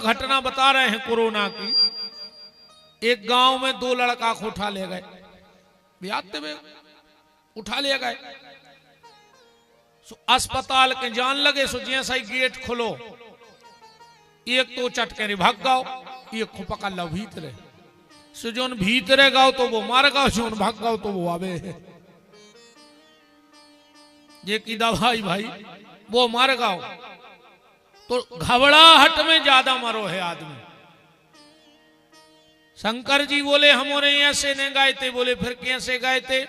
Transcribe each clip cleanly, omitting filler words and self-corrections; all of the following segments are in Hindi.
घटना बता रहे हैं कोरोना की। एक गांव में 2 लड़का को उठा ले गए, याद थे, उठा ले गए अस्पताल के, जान लगे सो जैसा ही गेट खोलो, एक तो चटके रे भाग गाओ, एक को पकड़ लो भीतरे सो, जोन भीतरे गाओ तो वो मार गाओ, जोन भाग गाओ तो वो आवे है। ये की दवाई भाई वो मार गाओ, तो घबराहट में ज्यादा मरो है आदमी। शंकर जी बोले हमारे ऐसे नहीं गाए थे। बोले फिर कैसे गाए थे?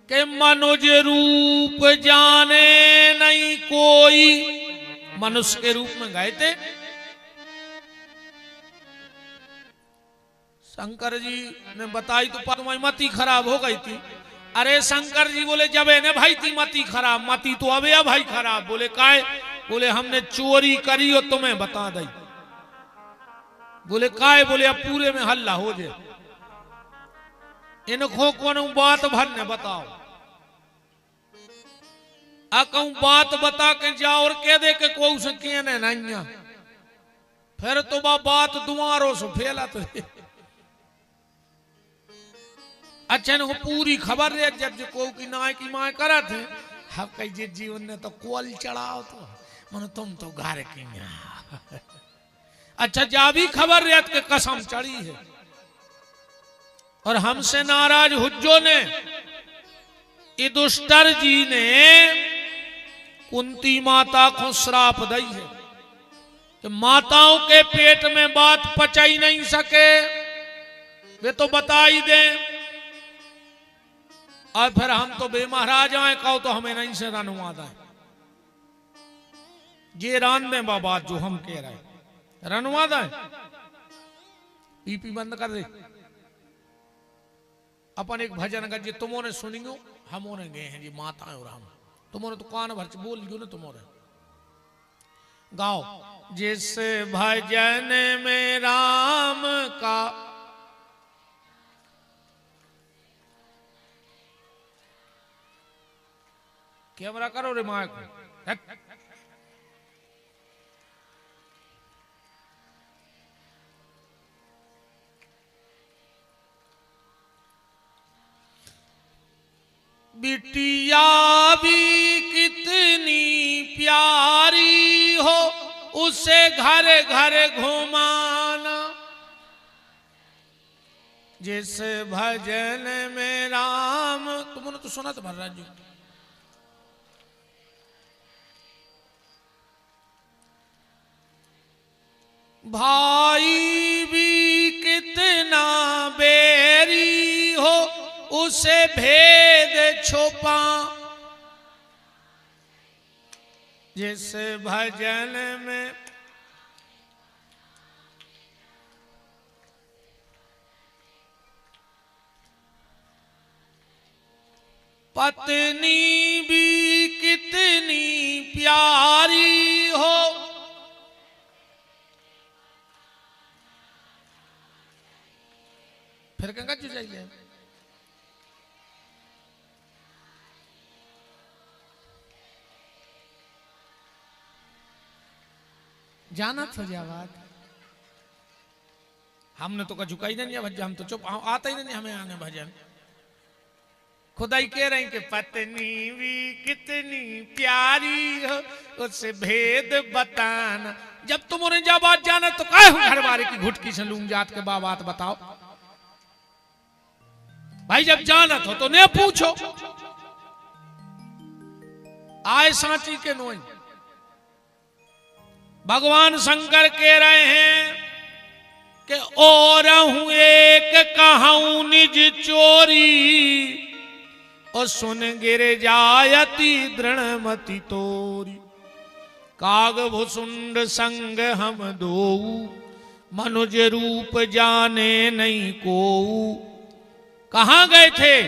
के मनुज रूप जाने नहीं कोई, मनुष्य के रूप में गाए थे। शंकर जी ने बताई तो तुम्हारी मती खराब हो गई थी। अरे शंकर जी बोले जब है ना भाई थी मती खराब, मती तो अब या भाई खराब। बोले काहे? बोले हमने चोरी करी और तुम्हें बता दी। बोले काहे? बोले अब पूरे में हल्ला हो जाए, इनको कौन बात भर ने बताओ। कहूं बात बता के जाओ और कह दे के कोई से कहने नहीं, फिर तो बात दुआरों से फैला तो। अच्छा इनको पूरी खबर है, जब जो को की नाय की माए करा थे, हम कही जे जीवन ने तो कोल चढ़ाओ तो मन तुम तो घर की। अच्छा जा भी खबर रेत के कसम चढ़ी है, और हमसे नाराज हुज्जो ने, युधिष्ठिर जी ने कुंती माता को श्राप दी है कि माताओं के पेट में बात पचा ही नहीं सके, वे तो बता ही दें। और फिर हम तो बेमहाराज आए, कहो तो हमें नहीं से रनवाद है, ये रान दे बात जो हम कह रहे हैं, रनवाद है। पीपी बंद कर दे। अपन एक भजन का जी तुमने सुनियो, हमोने गए हैं जी माता और हम, तुमने तो कान भर बोल लियो ना, तुमने गाओ। जिस भजन में राम का कैमरा करो रे माँ को, बिटिया भी कितनी प्यारी हो, उसे घर घर घुमाना। जिस भजन में राम, तुमने तो सुना तो महाराज जी। भाई भी कितना बैरी हो, उसे भेद छुपा। जिस भजन में पत्नी भी कितनी प्यारी हो, फिर गंगा जी जाइए। जाना था जावाद, हमने तो कछु कही नहीं भजन, हम तो चुप, आता ही नहीं हमें आने भजन। खुदाई कह रहे हैं कि पत्नी भी कितनी प्यारी हो, उससे भेद बताना। जब तुम उन्हें जा बात जाना तो कहे घर वाले की घुटकी से लूंग जात के बात बताओ। भाई जब जाना तो ने पूछो, आए सांची के नोई। भगवान शंकर कह रहे हैं कि और हूं एक कहूं निज चोरी, और सुन गिर जायती दृढ़मति तोरी। काग भुसुंड संग हम दो, मनुज रूप जाने नहीं को। कहां गए थे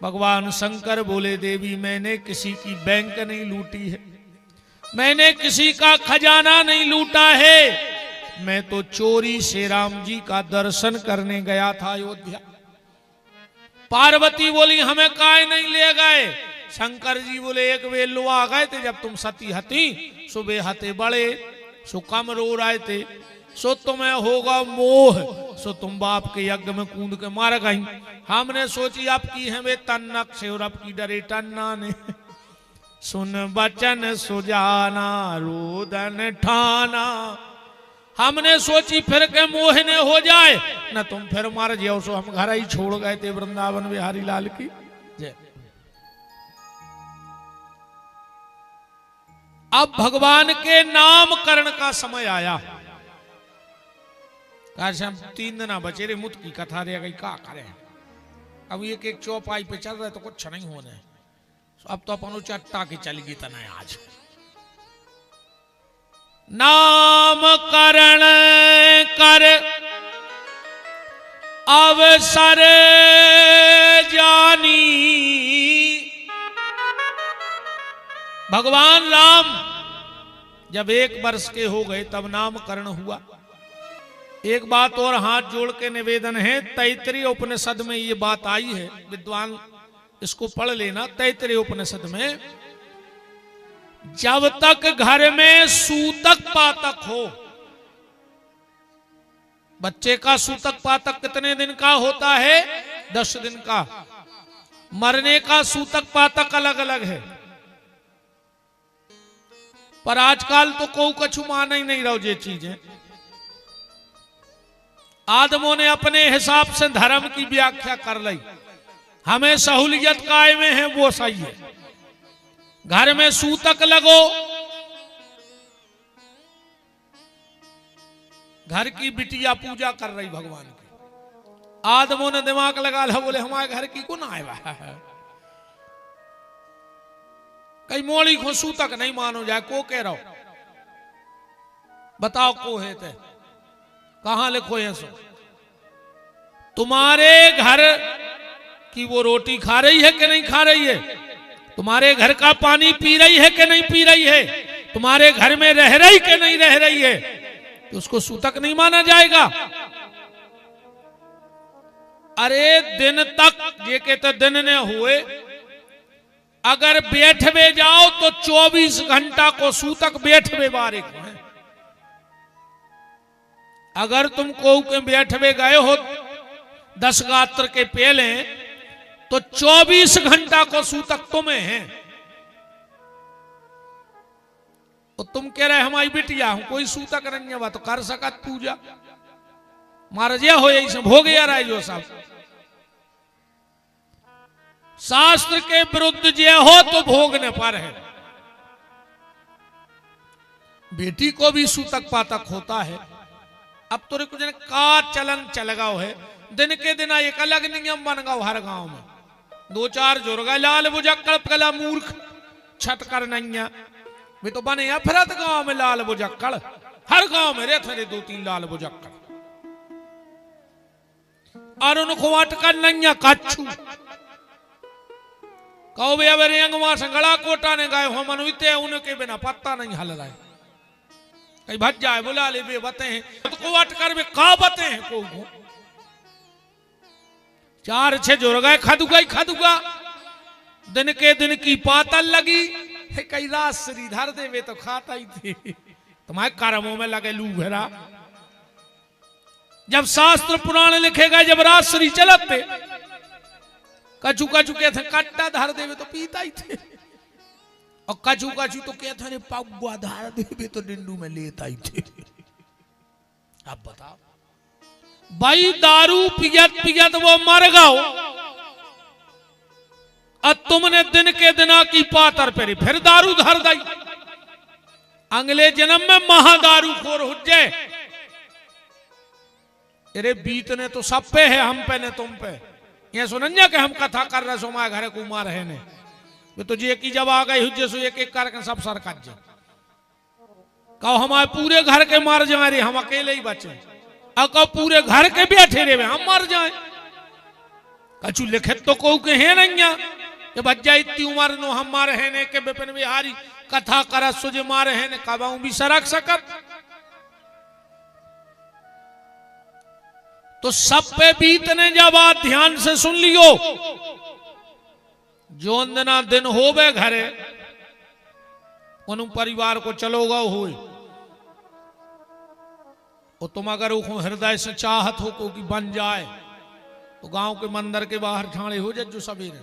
भगवान शंकर? बोले देवी मैंने किसी की बैंक नहीं लूटी है, मैंने किसी का खजाना नहीं लूटा है, मैं तो चोरी से राम जी का दर्शन करने गया था अयोध्या। पार्वती बोली हमें काय नहीं ले गए। शंकर जी बोले एक वे लो आ गए थे जब तुम सती हती, सुबह हते बड़े सो कम रो रहे थे, सो तुम्हें होगा मोह, सो तुम बाप के यज्ञ में कूद के मार गई। हमने सोची आपकी है वे तन्नक से और आपकी डरे टन्ना ने। सुन बचन सुजाना रोदन ठाना, हमने सोची फिर के मोहने हो जाए न तुम फिर मार जाओ। सो हम घर ही छोड़ गए थे वृंदावन बिहारी लाल की जय। अब भगवान के नामकरण का समय आया। काश हम 3 दिन बचे रे, मुत की कथा रह गई, क्या करें। अब एक एक चौपाई पे चल रहे तो कुछ नहीं होने। अब तो अपन चट्टा की चल गई तना आज। नामकरण कर अवसर जानी, भगवान राम जब 1 वर्ष के हो गए तब नामकरण हुआ। एक बात और हाथ जोड़ के निवेदन है, तैतरीय उपनिषद में ये बात आई है, विद्वान इसको पढ़ लेना। तैतरीय उपनिषद में जब तक घर में सूतक पातक हो, बच्चे का सूतक पातक कितने दिन का होता है? 10 दिन का। मरने का सूतक पातक अलग अलग है। पर आजकल तो कोई कछु मान ही नहीं रहो ये चीजें। आदमों ने अपने हिसाब से धर्म की व्याख्या कर ली। हमें सहूलियत काय में है वो सही है। घर में सूतक लगो, घर की बिटिया पूजा कर रही भगवान की। आदमों ने दिमाग लगा ला, बोले हमारे घर की को ना आया है, कई मोड़ी को सूतक नहीं मानो जाए। को कह रहा हो, बताओ को है ते कहां लिखो है? सो तुम्हारे घर की वो रोटी खा रही है कि नहीं खा रही है? तुम्हारे घर का पानी पी रही है कि नहीं पी रही है? तुम्हारे घर में रह रही कि नहीं रह रही है? तो उसको सूतक नहीं माना जाएगा। अरे दिन तक ये कहते दिन ने हुए, अगर बैठवे जाओ तो 24 घंटा को सूतक बैठवे बारे को है। अगर तुम को बैठवे गए हो 10 गात्र के पहले तो 24 घंटा को सूतक तुम्हें है। तो तुम कह रहे हमारी बिटिया हूं, कोई सूतक नहीं है तो कर सकत पूजा। मार जे हो यही से भोग या रहे जो सब शास्त्र के विरुद्ध जे हो तो भोगने पर है। बेटी को भी सूतक पातक होता है। अब तो कुछ का चलन चल गया है। दिन के दिन एक अलग नियम बन गया हर गांव में। 2-4 जुर्गा लाल बुजक्कड़ कला मूर्ख छटकर नैया वे तो बने या फिर गांव में लाल बुजक्कड़। हर गांव में रहते थे 2-3 लाल बुजक्कड़। और उनको अटकर नैया कच्छू कहो भैया मेरे अंगवा से गला कोटा ने गाय हो मनुते उनके बिना पत्ता नहीं हल रहा है। कहीं भज जाए बुला ले वे बते हैं तो अटकर वे का बते हैं को 4-6 जुर्गा खदुगा दिन के दिन की पातल लगी। कई रात श्रीधर देवे तो खाता ही थे। तुम्हारे कर्मों में लगे लू घेरा। जब शास्त्र पुराण लिखे गए, जब रात श्री चलते कचू के थे कट्टा धर देवे तो पीता ही थे। और कचू तो कहते थे पौवा धर देवे तो डिंडू में लेता ही थे। अब बताओ भाई, दारू पियत वो मर गओ और तुमने दिन के दिना की पातर पेरी फिर दारू धर दई। अगले जन्म में महादारू खोर हो जाए। अरे बीतने तो सब पे है, हम पे ने तुम पे। ये सुनंजा के हम कथा कर रहे सो माए घरे कुमार है ने वे तो जी की जब आ गई हुज्जे सो एक एक करके सब सर कट जाए। कहो हमारे पूरे घर के मार जाए रे, हम अकेले ही बचे। अब कहो पूरे घर के बैठे रे हम मर जाए। कछु लिखित तो को के है नहीं ये बच्चा इतनी उम्र नो हम मारे है ने के विपिन बिहारी कथा कर सुज मारे है ने कबाऊ भी सरक सकत। तो सब पे बीतने जब आप ध्यान से सुन लियो। जो दिना दिन होवे घरे उन परिवार को चलोगा हुए और तुम अगर वो हृदय से चाहत हो को कि बन जाए तो गांव के मंदिर के बाहर ठाणे हो जाए जो सवेरे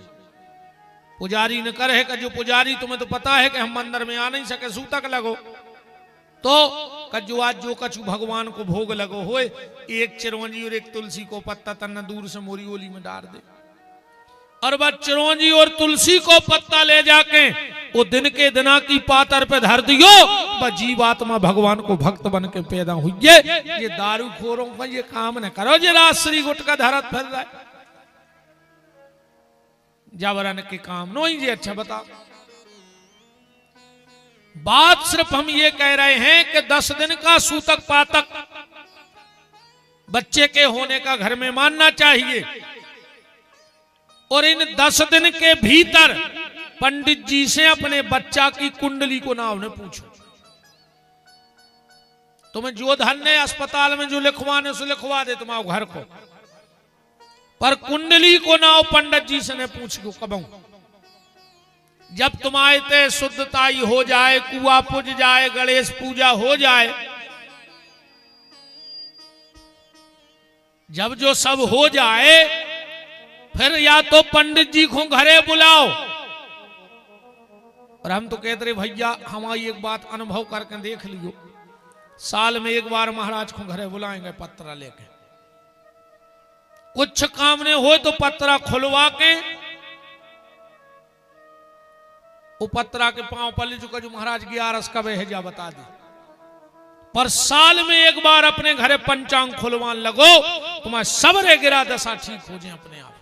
पुजारी ने करे कि जो पुजारी तुम्हें तो पता है कि हम मंदिर में आ नहीं सके सूतक लगो तो कजो आज जो कछु भगवान को भोग लगो होए एक चिरौंजी और एक तुलसी को पत्ता तन्ना दूर से मोरी ओली में डाल दे और बस चिरौंजी और तुलसी को पत्ता ले जाके वो दिन के दिना की पातर पे धर दियो बस जीवात्मा भगवान को भक्त बन के पैदा हुई ये दारू खोरों का ये काम न करो जे राश्री गुटका धरत फिर रहा है जावरन के काम नो ही अच्छा बता बात सिर्फ हम ये कह रहे हैं कि 10 दिन का सूतक पातक बच्चे के होने का घर में मानना चाहिए और इन 10 दिन के भीतर पंडित जी से अपने बच्चा की कुंडली को नाम ने पूछो तुम्हें जो धन ने अस्पताल में जो लिखवाने से लिखवा दे तुम्हारे घर को पर कुंडली को नाव पंडित जी से ने पूछ को कबू जब तुम्हारे ते शुद्धताई हो जाए कुआ पूज जाए गणेश पूजा हो जाए जब जो सब हो जाए फिर या तो पंडित जी को घरे बुलाओ और हम तो कहते रहे भैया हमारी एक बात अनुभव करके देख लियो साल में एक बार महाराज को घरे बुलाएंगे पत्रा लेके कुछ काम ने हो तो पत्रा खुलवा के वो पत्रा के पांव पल्ली चुका जो महाराज 11 का भेजा बता दी पर साल में एक बार अपने घरे पंचांग खुलवान लगो तुम्हारे सबरे गिरा दशा ठीक हो जाए अपने आप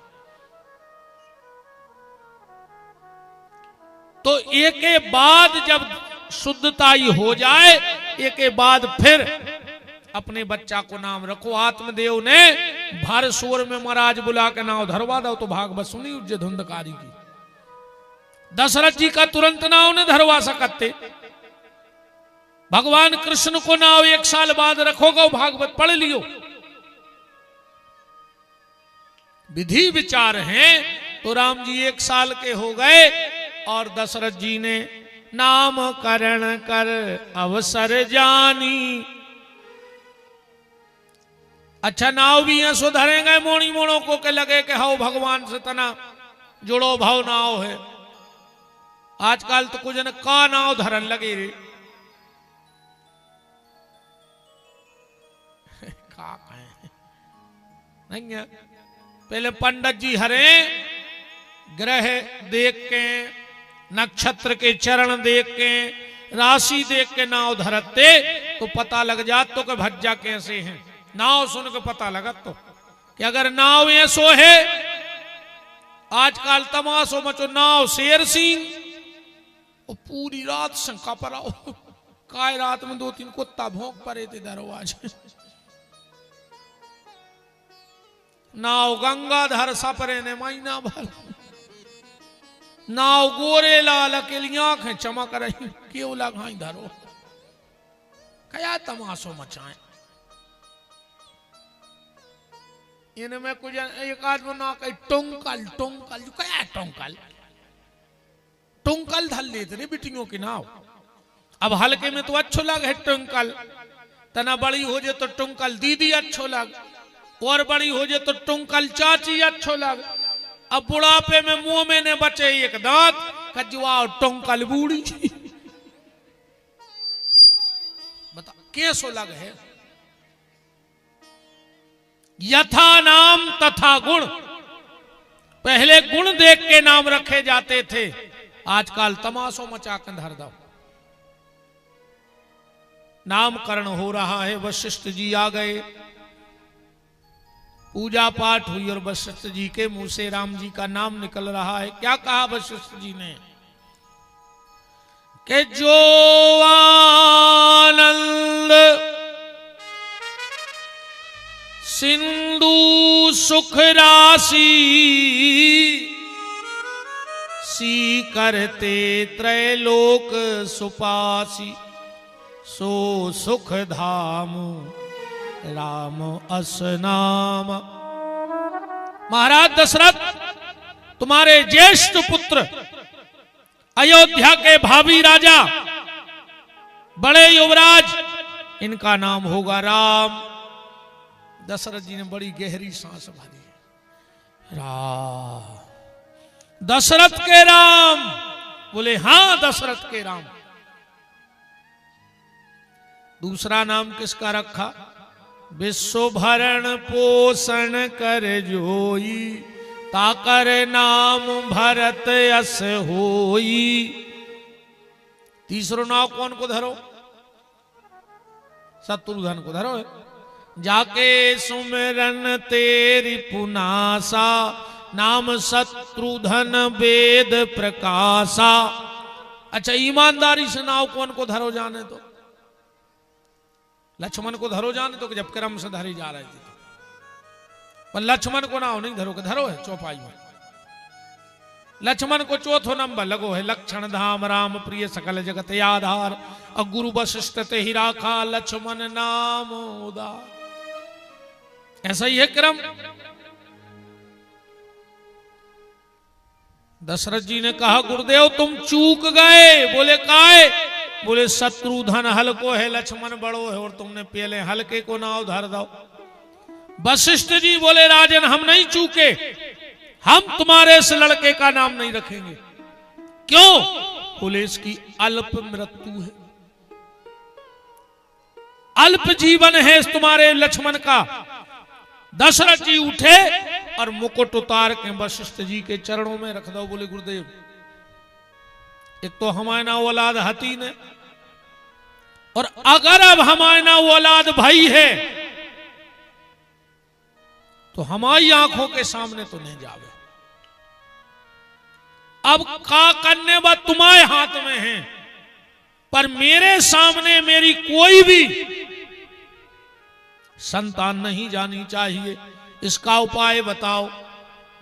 तो एक के बाद जब शुद्धताई हो जाए एक के बाद फिर अपने बच्चा को नाम रखो आत्मदेव ने भर शोर में महाराज बुला के नाम धरवा दो तो भागवत सुनी उज्जै धुंधकारी की दशरथ जी का तुरंत नाव ने धरवा सकते भगवान कृष्ण को नाव 1 साल बाद रखोगा भागवत पढ़ लियो विधि विचार हैं तो राम जी 1 साल के हो गए और दशरथ जी ने नामकरण कर अवसर जानी अच्छा नाव भी यहां सुधरेंगे मोणी मोणों को के लगे कि हाउ भगवान से तना जुड़ो भाव नाव है आजकल तो कुछ न का नाव धरन लगे रे का नहीं है पहले पंडित जी हरे ग्रह देख के नक्षत्र के चरण देख के राशि देख के नाव धरते तो पता लग जात तो के भज्जा कैसे हैं नाव सुन के पता लगा तो कि अगर नाव ऐसो है आजकल तमाशो मचो नाव शेर सिंह पूरी रात शंका पर आओ काय रात में 2-3 कुत्ता भौंक पड़े थे दरवाजे नाव गंगाधर सपरे ने महीना भर नाव गोरे लाल अकेली आंखें चमक रही क्यों लगाई धरो क्या तमाशो मचाए इनमें कुछ एक आदमी ना कही टोंकल टोंकल जो क्या टोंकल टोंकल धल लेते रे बिटियों की नाव अब हल्के में तो अच्छो लग है टोंकल तना बड़ी हो जाए तो टोंकल दीदी अच्छो लग और बड़ी हो जाए तो टोंकल चाची अच्छो लग अब बुढ़ापे में मुंह में ने बचे एक दांत कजुआ टोंकल बूढ़ी बता कैसो लग है यथा नाम तथा गुण पहले गुण देख के नाम रखे जाते थे आजकल तमाशो मचा के धर दो नामकरण हो रहा है वशिष्ठ जी आ गए पूजा पाठ हुई और वशिष्ठ जी के मुंह से राम जी का नाम निकल रहा है क्या कहा वशिष्ठ जी ने कि जो आनंद सिंधु सुख राशि सी करते त्रैलोक सुपासी सो सुख धाम राम असनाम। महाराज दशरथ तुम्हारे ज्येष्ठ पुत्र अयोध्या के भावी राजा बड़े युवराज इनका नाम होगा राम। दशरथ जी ने बड़ी गहरी सांस भरी। राम, दशरथ के राम? बोले हां, दशरथ के राम। दूसरा नाम किसका रखा? विश्व भरण पोषण कर जोई, ताकर नाम भरत यस होई। तीसरो नाम कौन को धरो? शत्रुधन को धरो। जाके सुमिरन तेरी पुनासा, नाम शत्रुधन वेद प्रकाशा। अच्छा, ईमानदारी से नाव कौन को धरो जाने तो? लक्ष्मण को धरो जाने तो, जब क्रम से धरी जा रहे थे। पर लक्ष्मण को नाव नहीं धरो, धरो है चौपाई में। लक्ष्मण को चौथो नंबर लगो है। लक्षण धाम राम प्रिय सकल जगत आधार, और गुरु वशिष्ठ ते ही राखा लक्ष्मण नाम उदार। ऐसा ही है क्रम। दशरथ जी ने कहा गुरुदेव तुम चूक गए। बोले काहे? बोले शत्रुधन हल्को है, लक्ष्मण बड़ो है, और तुमने पहले हल्के को नाव धर दो। वशिष्ठ जी बोले राजन हम नहीं चूके, हम तुम्हारे इस लड़के का नाम नहीं रखेंगे। क्यों? बोले इसकी अल्प मृत्यु है, अल्प जीवन है इस तुम्हारे लक्ष्मण का। दशरथ जी उठे और मुकुट उतार के वशिष्ठ जी के चरणों में रख दो। बोले गुरुदेव एक तो हमारे ना औलाद हती ने, और अगर अब हमारे ना औलाद भाई है तो हमारी आंखों के सामने तो नहीं जावे। अब का करने व तुम्हारे हाथ में है, पर मेरे सामने मेरी कोई भी संतान नहीं जानी चाहिए। इसका उपाय बताओ।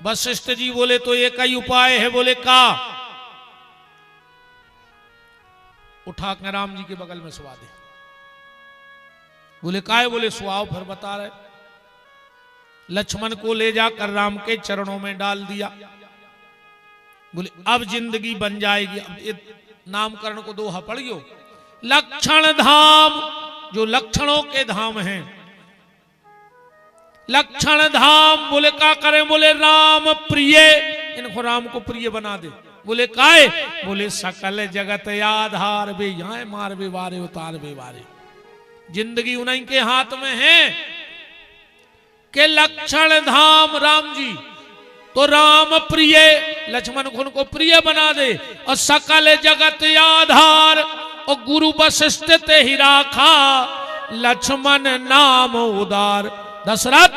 वशिष्ठ जी बोले तो एक ही उपाय है। बोले का? उठा के राम जी के बगल में सुवा दे। बोले काय? बोले सुआओ। फिर बता रहे। लक्ष्मण को ले जाकर राम के चरणों में डाल दिया। बोले अब जिंदगी बन जाएगी। अब नामकरण को दोहा पढ़ियो। लक्षण धाम, जो लक्षणों के धाम हैं, लक्षण धाम। बोले का करें? बोले राम प्रिय, इनको राम को प्रिय बना दे। बोले काय? बोले सकल जगत आधार, बे यहाँ मार बे वारे उतार बे वारे। जिंदगी उन्हीं के हाथ में है कि लक्षण धाम राम जी, तो राम प्रिय, लक्ष्मण को उनको प्रिय बना दे। और सकल जगत आधार, और गुरु वशिष्ठ ते ही राखा लक्ष्मण नाम उदार। दशरथ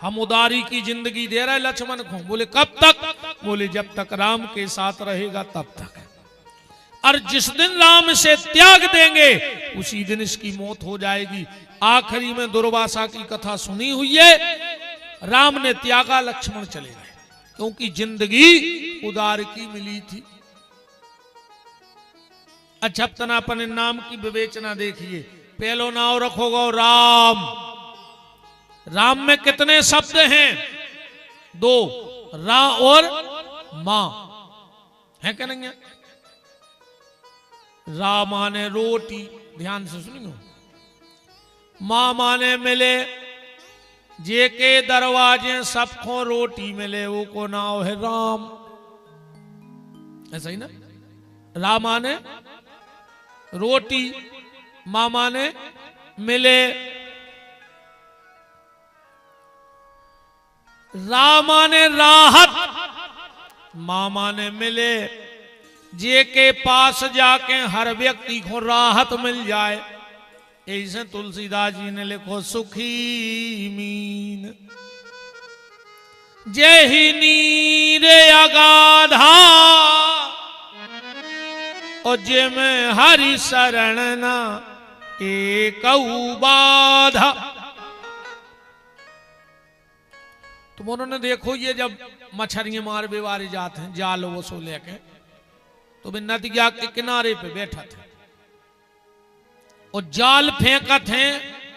हम उदारी की जिंदगी दे रहे लक्ष्मण को। बोले कब तक? बोले जब तक राम के साथ रहेगा तब तक। और जिस दिन राम से त्याग देंगे उसी दिन इसकी मौत हो जाएगी। आखिरी में दुर्वासा की कथा सुनी हुई है। राम ने त्यागा, लक्ष्मण चले गए, क्योंकि जिंदगी उदार की मिली थी। अच्छा अपने नाम की विवेचना देखिए। पहलो नाम रखोगे राम। राम में कितने शब्द हैं? दो, रा और मां है क्या नहीं है? रा माने रोटी, ध्यान से सुनियो। मां माने मिले, जे के दरवाजे सबको रोटी मिले, वो को नाम है राम। ऐसा ही ना? रा माने रोटी, मां माने मिले, रा माने राहत, मां माने मिले। जे के पास जाके हर व्यक्ति को राहत मिल जाए। ऐसे तुलसीदास जी ने लिखो सुखी मीन जय ही नीर अगाधा, और जे में हरि शरण ना एक बाधा। तुम उन्होंने देखो ये जब मछलियां मार बेवारे जाते हैं जाल वो सो लेके, तो वे नदिया के किनारे पे बैठा थे और जाल फेंकत हैं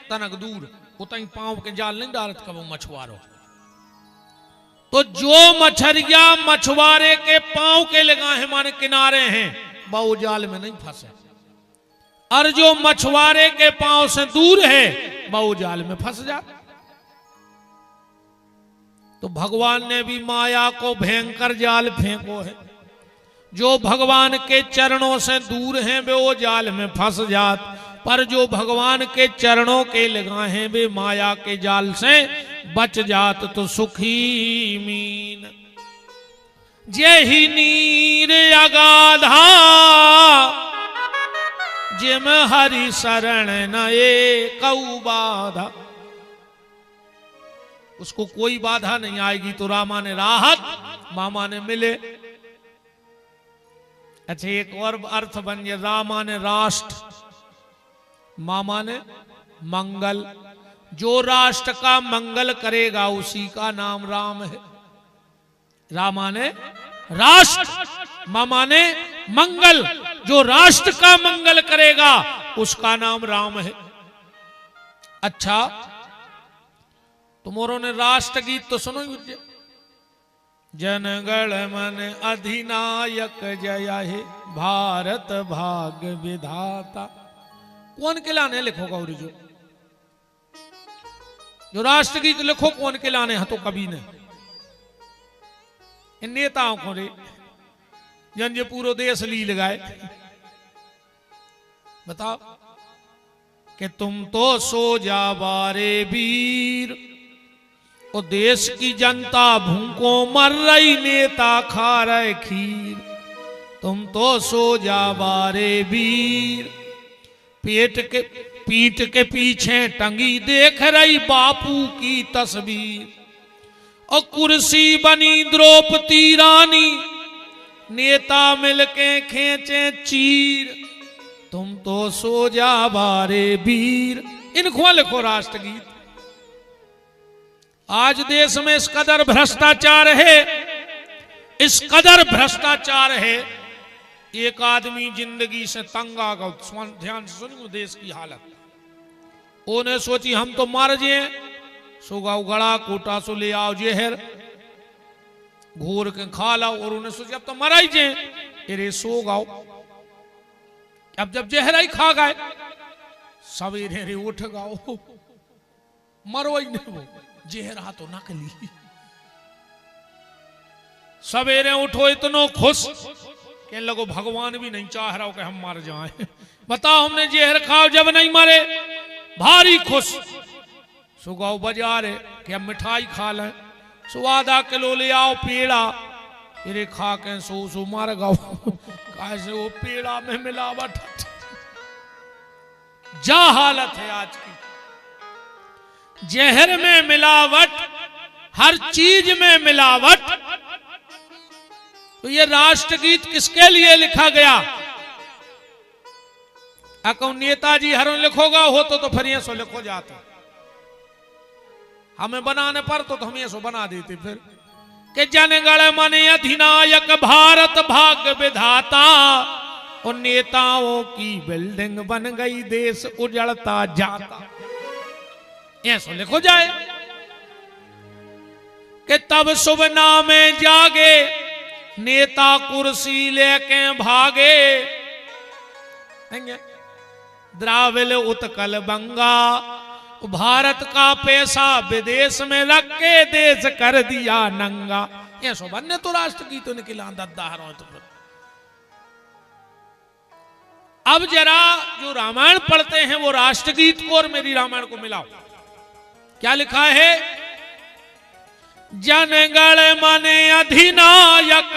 तनक दूर, उतनी पांव के जाल नहीं डालत कबो मछुआरो। तो जो मछलियां मछुआरे के पांव के लगाहे माने किनारे हैं, वो जाल में नहीं फंसे। और जो मछुआरे के पांव से दूर है वो जाल में फंस जाता। तो भगवान ने भी माया को भयंकर जाल फेंको है। जो भगवान के चरणों से दूर हैं वे वो जाल में फंस जात, पर जो भगवान के चरणों के लगाहे वे माया के जाल से बच जात तो सुखी मीन। जेहि नीर अगाधा जिम हरि शरण न एकौ बाधा। उसको कोई बाधा नहीं आएगी तो रामा ने राहत, मामा ने मिले। अच्छा, एक और अर्थ बन गया, रामा ने राष्ट्र, मामा ने मंगल। जो राष्ट्र का मंगल करेगा उसी का नाम राम है। रामा ने राष्ट्र, मामा ने मंगल। जो राष्ट्र का मंगल करेगा उसका नाम राम है। अच्छा, तुमोरों ने राष्ट्र गीत तो सुनो। जनगण मन अधिनायक जय हे भारत भाग्य विधाता। कौन के लाने लिखो गौरी? जो राष्ट्र गीत लिखो कौन के लाने है? तो कभी ने इन नेताओं को रे जन जो पूरा देश ली लगाए। बताओ कि तुम तो सो जा बारे वीर, और देश की जनता भूखों मर रही, नेता खा रहे खीर। तुम तो सो जा बारे वीर, पीठ के पीछे टंगी देख रही बापू की तस्वीर। और कुर्सी बनी द्रौपदी रानी, नेता मिलके खींचे चीर। तुम तो सो जा बारे वीर। इनको लिखो राष्ट्रगीत। आज देश में इस कदर भ्रष्टाचार है, इस कदर भ्रष्टाचार है, एक आदमी जिंदगी से तंग आ गया। ध्यान से सुनिए देश की हालत। उन्हें सोची हम तो मर जाए, सो गाओ गड़ा कोटा सो ले आओ जहर घोर के खा लाओ। और उन्हें सोची अब तो मरा ही जाए, अरे सो गाओ। अब जब जहर ही खा गए, सवेरे रे उठ गाओ, मरो ही नहीं, वो जहरा तो नकली। सवेरे उठो इतनो खुश कि लगो भगवान भी नहीं चाह रहा हो कि हम मर जाएं। बताओ, हमने जहर खाओ जब नहीं मरे, भारी खुश। सुगाओ बाजार है कि हम मिठाई खा लें, सो आधा किलो ले आओ पेड़ा, फिर खा के सो मार गाओ। कैसे वो पेड़ा में मिलावट, जा हालत है आज की। जहर में मिलावट, हर चीज में मिलावट। तो ये राष्ट्रगीत किसके लिए लिखा गया? अको नेताजी हर लिखोगा हो तो फिर ये सो लिखो जाता। हमें बनाने पर तो हम ये सो बना देते फिर कि जनगण मन अधिनायक भारत भाग्य विधाता। और नेताओं की बिल्डिंग बन गई, देश उजड़ता जाता। ऐसा लिखो जाए कि तब शुभ नामे जागे, नेता कुर्सी लेके भागे। द्राविल उत्कल बंगा, भारत का पैसा विदेश में रख के देश कर दिया नंगा। ऐसा बनने तो राष्ट्र की तो निकला दद्दाहरों। तो अब जरा जो रामायण पढ़ते हैं वो राष्ट्रगीत को और मेरी रामायण को मिलाओ। क्या लिखा है? जनगण मन अधिनायक।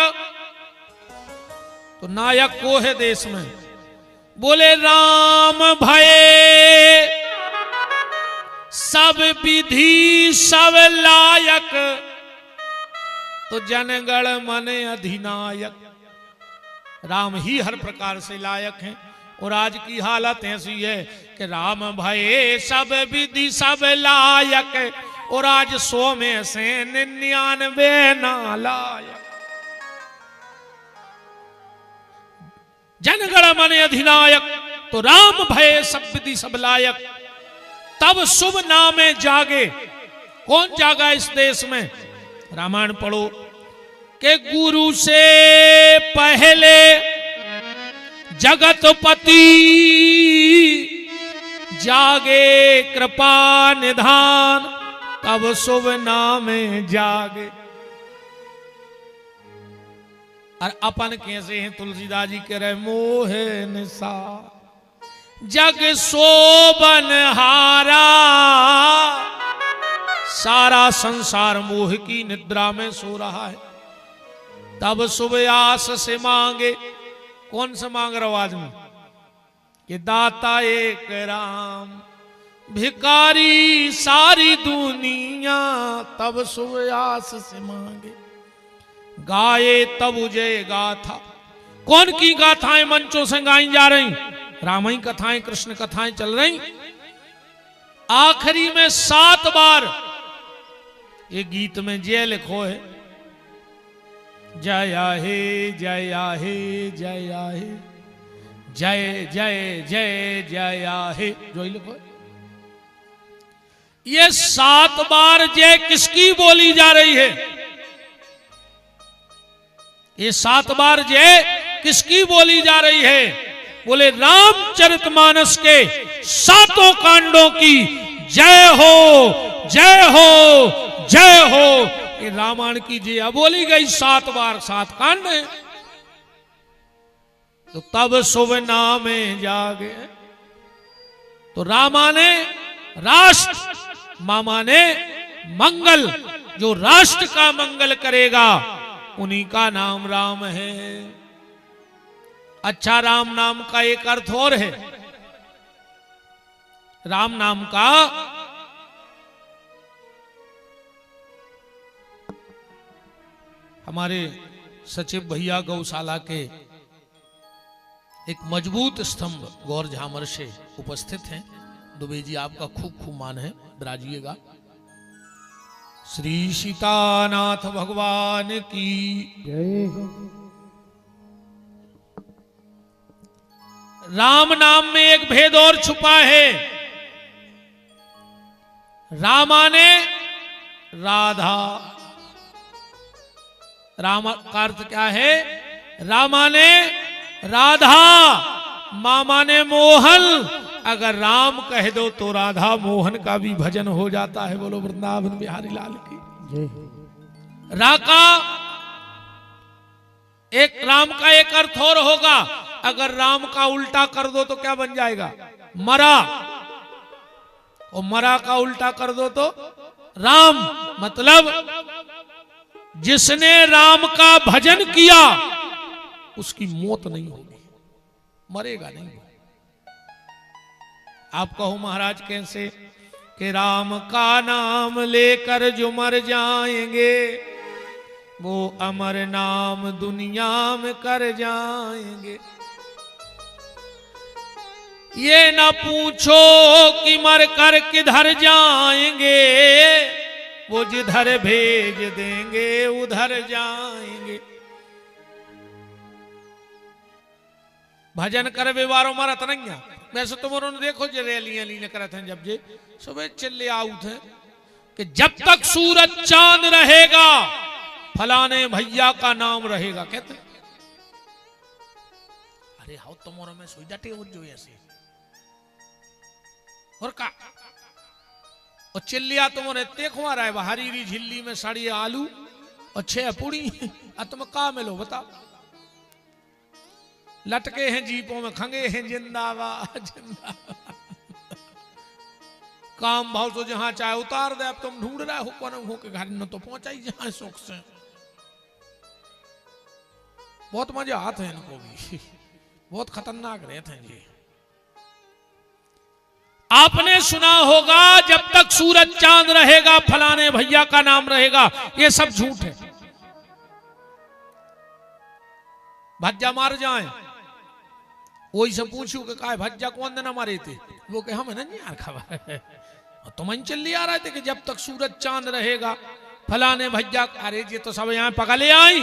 तो नायक को है देश में, बोले राम भये सब विधि सब लायक। तो जनगण मन अधिनायक, राम ही हर प्रकार से लायक हैं। और आज की हालत ऐसी है कि राम भये सब विधि सब लायक, और आज 100 में से 99 नालायक। जनगण मन अधिनायक, तो राम भये सब विधि सब लायक। तब शुभ नामे जागे। कौन जागा इस देश में? रामायण पढ़ो कि गुरु से पहले जगतपति जागे कृपा निधान, तब शुभ नामे जागे। और अपन कैसे हैं? तुलसीदास जी कह रहे मोहे निशा जग शोभन हारा, सारा संसार मोह की निद्रा में सो रहा है। तब सुबह आस से मांगे, कौन से मांग रहा आदमी? कि दाता एक राम, भिकारी सारी दुनिया, तब सुबह आस से मांगे। गाए तब उजय गाथा, कौन की गाथाएं मंचों से गाई जा रही? रामायण कथाएं, कृष्ण कथाएं चल रही। आखिरी में 7 बार ये गीत में जय लिखो है, जया हे जया हे जया हे, जय जय जय जया हे, जो ही लिखो है। ये 7 बार जय किसकी बोली जा रही है? ये 7 बार जय किसकी बोली जा रही है? बोले रामचरितमानस के 7 कांडों की जय हो जय हो जय हो। ये रामायण की जय बोली गई 7 बार, 7 कांड है। तो तब शुभ नामे जागे। तो रामा ने राष्ट्र, मामा ने मंगल, जो राष्ट्र का मंगल करेगा उन्हीं का नाम राम है। अच्छा, राम नाम का एक अर्थ और है। राम नाम का हमारे सचिव भैया गौशाला के एक मजबूत स्तंभ गौर झामर से उपस्थित हैं। दुबे जी आपका खूब खूब मान है, विराजिएगा। श्री सीतानाथ भगवान की जय हो। राम नाम में एक भेद और छुपा है। रामा ने राधा, राम का अर्थ क्या है? रामा ने राधा, मामा ने मोहन। अगर राम कह दो तो राधा मोहन का भी भजन हो जाता है। बोलो वृंदावन बिहारी लाल की जय। रा का एक, राम का एक अर्थ और होगा। अगर राम का उल्टा कर दो तो क्या बन जाएगा? मरा। और मरा का उल्टा कर दो तो राम। मतलब जिसने राम का भजन किया उसकी मौत नहीं होगी, मरेगा नहीं। आप कहो महाराज कैसे? कि राम का नाम लेकर जो मर जाएंगे वो अमर नाम दुनिया में कर जाएंगे। ये ना पूछो कि मर कर किधर जाएंगे, वो जिधर भेज देंगे उधर जाएंगे। भजन कर बेवारो मरत नहीं। वैसे तुम उन्होंने देखो जो रैलियां लीने करत हैं, जब जे सुबह चिल्ले आउट हैं कि जब तक सूरज चांद रहेगा फलाने भैया का नाम रहेगा। कहते अरे हाउ तुम्हारा में सोई डटे हो जो ऐसे और का और चिल्लिया तुमने देखो आ रहा है हरी झिल्ली में साड़ी आलू और 6 पूड़ी। तुम का मिलो बताओ? लटके हैं जीपों में, खंगे हैं जिंदाबाद जिंदाबाद। काम भाव तो जहां चाहे उतार दे। अब तुम ढूंढ रहे हो कौन हो के घर न तो पहुंचा ही जहां सुख से। बहुत मजा आते हैं इनको भी, बहुत खतरनाक रहते हैं ये। आपने सुना होगा जब तक सूरज चांद रहेगा फलाने भैया का नाम रहेगा। ये सब झूठ है। भज्जा मार जाए वही से पूछू कि का भज्जा कौन देना मारे थे? वो कहे हमें नहीं यार खबर है। तुम चल आ रहे थे कि जब तक सूरज चांद रहेगा फलाने भज्जा। अरे ये तो सब यहां पकड़े आई,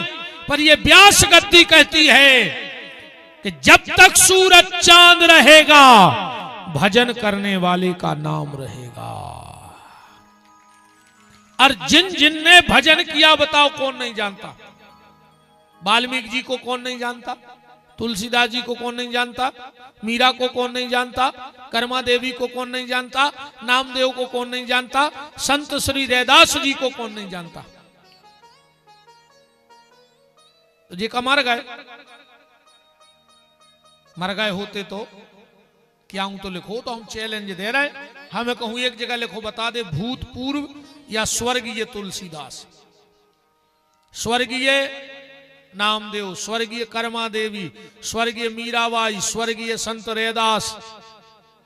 पर ये व्यास गद्दी कहती है कि जब तक सूरज चांद रहेगा भजन करने वाले का नाम रहेगा। और जिन जिन ने भजन किया बताओ कौन नहीं जानता? वाल्मीकि जी को कौन नहीं जानता? तुलसीदास जी को कौन नहीं जानता, मीरा को कौन नहीं जानता, कर्मा देवी को कौन नहीं जानता, नामदेव को कौन नहीं जानता, संत श्री रैदास जी को कौन नहीं जानता। तो जी का मर गए होते तो क्या हूं तो लिखो, तो हम चैलेंज दे रहे हैं। हमें कहूं एक जगह लिखो, बता दे भूतपूर्व या स्वर्गीय तुलसीदास, स्वर्गीय नामदेव, स्वर्गीय कर्मा देवी, स्वर्गीय मीराबाई, स्वर्गीय संत रैदास।